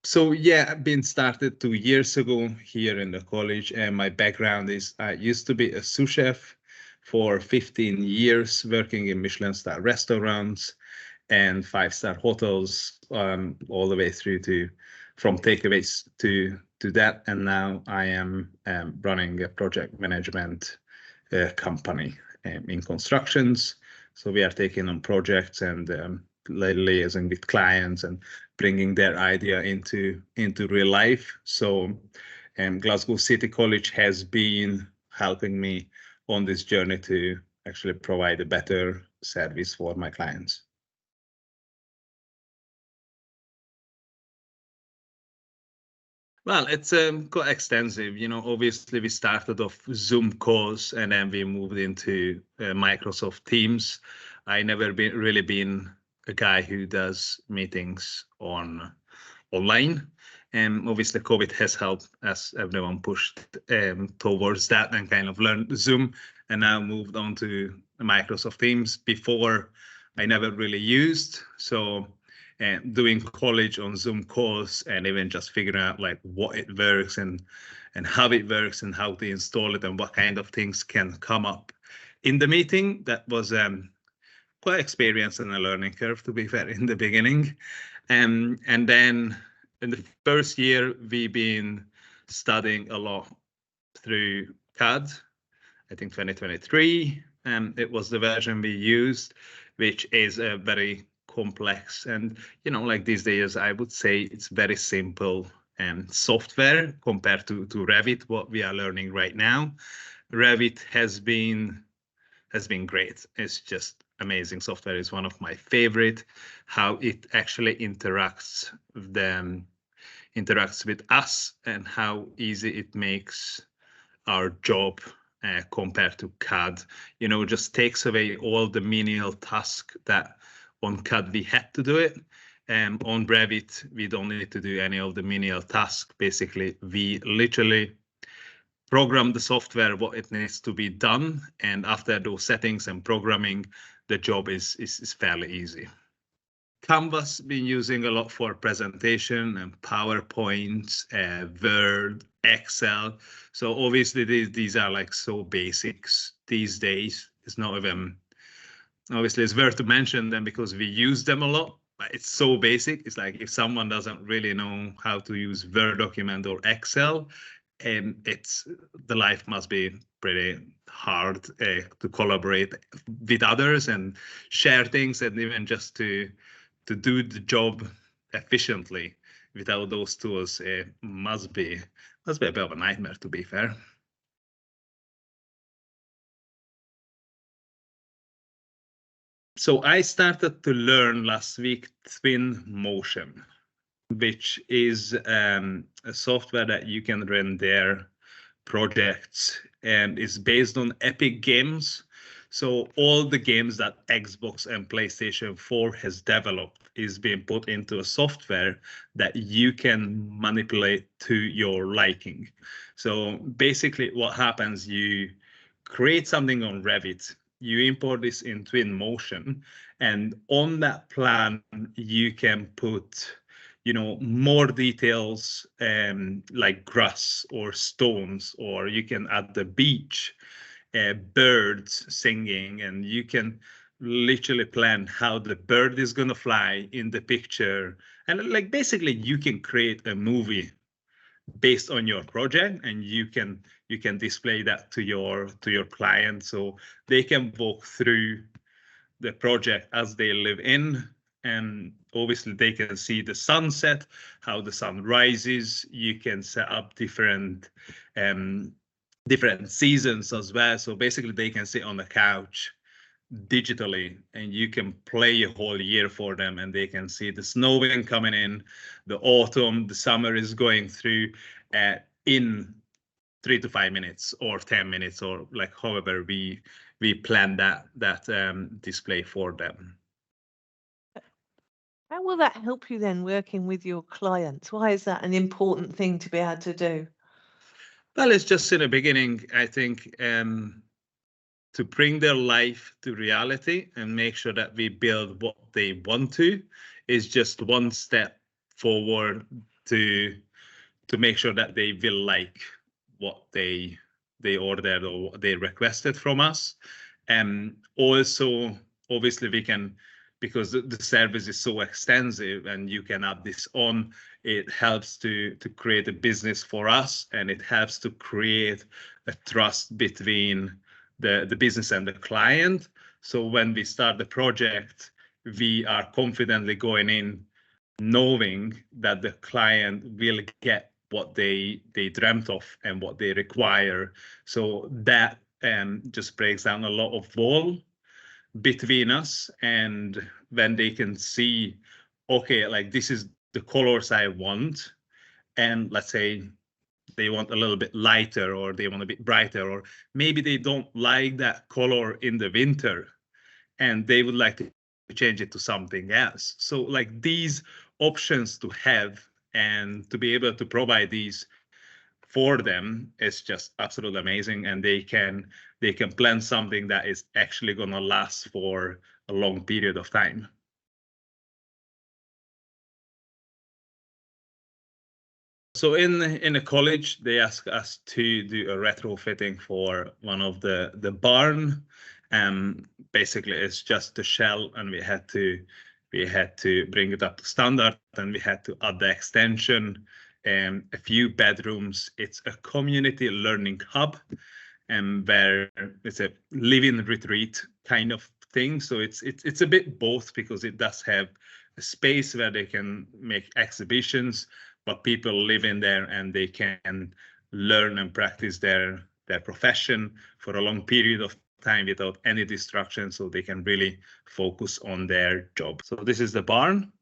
So yeah, I've been started 2 years ago here in the college, and my background is I used to be a sous chef for 15 years, working in Michelin star restaurants and five-star hotels, all the way through to from takeaways to that. And now I am running a project management company in constructions. So we are taking on projects and liaising with clients and bringing their idea into real life. So Glasgow City College has been helping me on this journey to actually provide a better service for my clients. Well, it's quite extensive. Obviously we started off Zoom calls and then we moved into Microsoft Teams. I never really been a guy who does meetings online. And obviously COVID has helped as everyone pushed towards that and kind of learned Zoom and now moved on to Microsoft Teams. Before I never really used. So doing college on Zoom calls and even just figuring out like what it works and how it works and how to install it and what kind of things can come up in the meeting. That was quite experience and a learning curve, to be fair, in the beginning. And then in the first year, we've been studying a lot through CAD. I think 2023, it was the version we used, which is a very complex and like these days I would say it's very simple software compared to Revit, what we are learning right now. Revit has been great. It's just amazing software. It's one of my favorite. How it actually interacts with us and how easy it makes our job compared to CAD. Just takes away all the menial tasks that on CAD we had to do it. On Revit, we don't need to do any of the menial tasks. Basically, we literally program the software what it needs to be done. And after those settings and programming, the job is fairly easy. Canvas been using a lot for presentation and PowerPoint, Word, Excel. So obviously these are like so basics these days. It's not even, obviously it's worth to mention them because we use them a lot, but it's so basic. It's like if someone doesn't really know how to use Word document or Excel, the life must be pretty hard to collaborate with others and share things and even just to do the job efficiently without those tools. Must be a bit of a nightmare, to be fair. So I started to learn last week Twinmotion, which is a software that you can render projects and is based on Epic Games. So all the games that Xbox and PlayStation 4 has developed is being put into a software that you can manipulate to your liking. So basically what happens, you create something on Revit, you import this in Twinmotion, and on that plan, you can put more details like grass or stones, or you can add the beach, birds singing, and you can literally plan how the bird is going to fly in the picture. And like basically you can create a movie based on your project, and you can display that to your client so they can walk through the project as they live in. And obviously they can see the sunset, how the sun rises. You can set up different seasons as well. So basically they can sit on the couch digitally and you can play a whole year for them, and they can see the snowing coming in, the autumn, the summer is going through in 3 to 5 minutes or 10 minutes, or like however we plan that display for them. How will that help you then working with your clients? Why is that an important thing to be able to do? Well, it's just in the beginning, I think, to bring their life to reality and make sure that we build what they want to is just one step forward to make sure that they will like what they ordered or what they requested from us. Also, obviously, we can, because the service is so extensive and you can add this on, it helps to create a business for us, and it helps to create a trust between the business and the client. So when we start the project, we are confidently going in knowing that the client will get what they dreamt of and what they require. So that just breaks down a lot of wall between us, and when they can see, okay, like this is the colors I want, and let's say they want a little bit lighter or they want a bit brighter, or maybe they don't like that color in the winter and they would like to change it to something else. So like these options to have and to be able to provide these for them is just absolutely amazing, and they can plan something that is actually going to last for a long period of time. So in a college, they asked us to do a retrofitting for one of the barn. Basically, it's just the shell, and we had to bring it up to standard, and we had to add the extension, a few bedrooms. It's a community learning hub, and where it's a living retreat kind of thing. So it's a bit both, because it does have a space where they can make exhibitions, but people live in there and they can learn and practice their profession for a long period of time without any distraction, so they can really focus on their job. So this is the barn.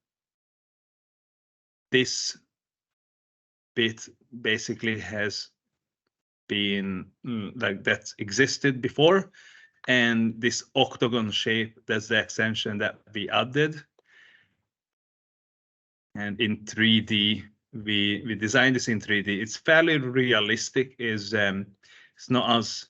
This bit basically has been like that's existed before, and this octagon shape, that's the extension that we added. And in 3D, we designed this in 3D. It's fairly realistic. It's not as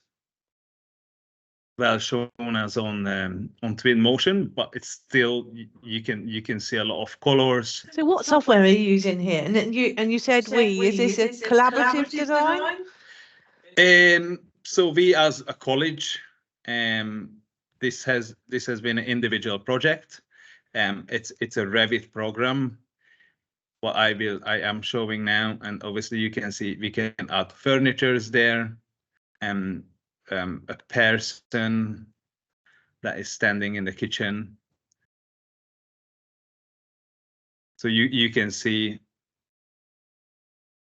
well shown as on Twin Motion, but it's still, you can see a lot of colors. So what software are you using here? And then you said is this a collaborative design? So we as a college, this has been an individual project. It's a Revit program. What I am showing now, and obviously you can see we can add furnitures there, and a person that is standing in the kitchen. So you can see.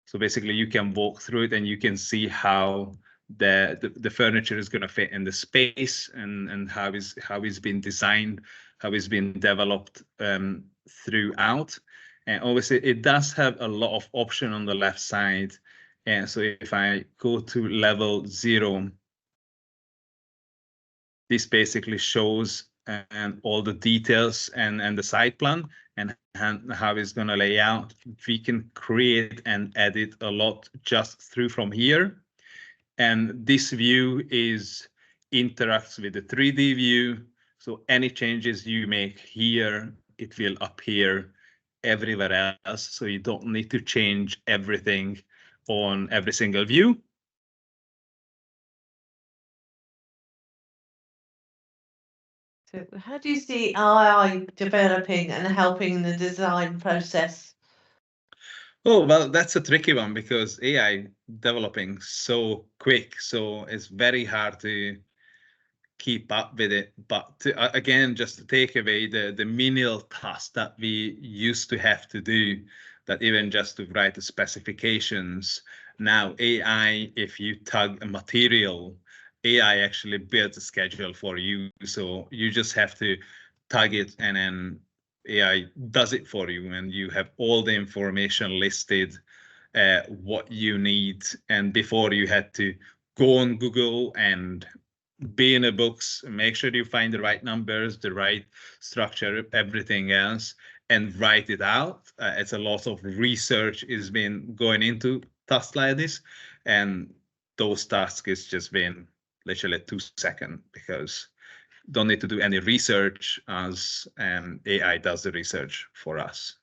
So basically, you can walk through it and you can see how the furniture is going to fit in the space, and how it's been designed, how it's been developed throughout. And obviously, it does have a lot of option on the left side. And so if I go to level 0, this basically shows all the details and the site plan and how it's going to lay out. We can create and edit a lot just through from here. And this view interacts with the 3D view. So any changes you make here, it will appear everywhere else. So you don't need to change everything on every single view. So how do you see AI developing and helping the design process? Oh, well, that's a tricky one, because AI developing so quick, so it's very hard to keep up with it. But again, just to take away the menial tasks that we used to have to do, that even just to write the specifications, now AI, if you tag a material, AI actually builds a schedule for you. So you just have to tag it, and then AI does it for you, and you have all the information listed, what you need. And before, you had to go on Google and be in the books, make sure you find the right numbers, the right structure, everything else, and write it out. It's a lot of research is been going into tasks like this, and those tasks is just been literally 2 seconds, because don't need to do any research, as AI does the research for us.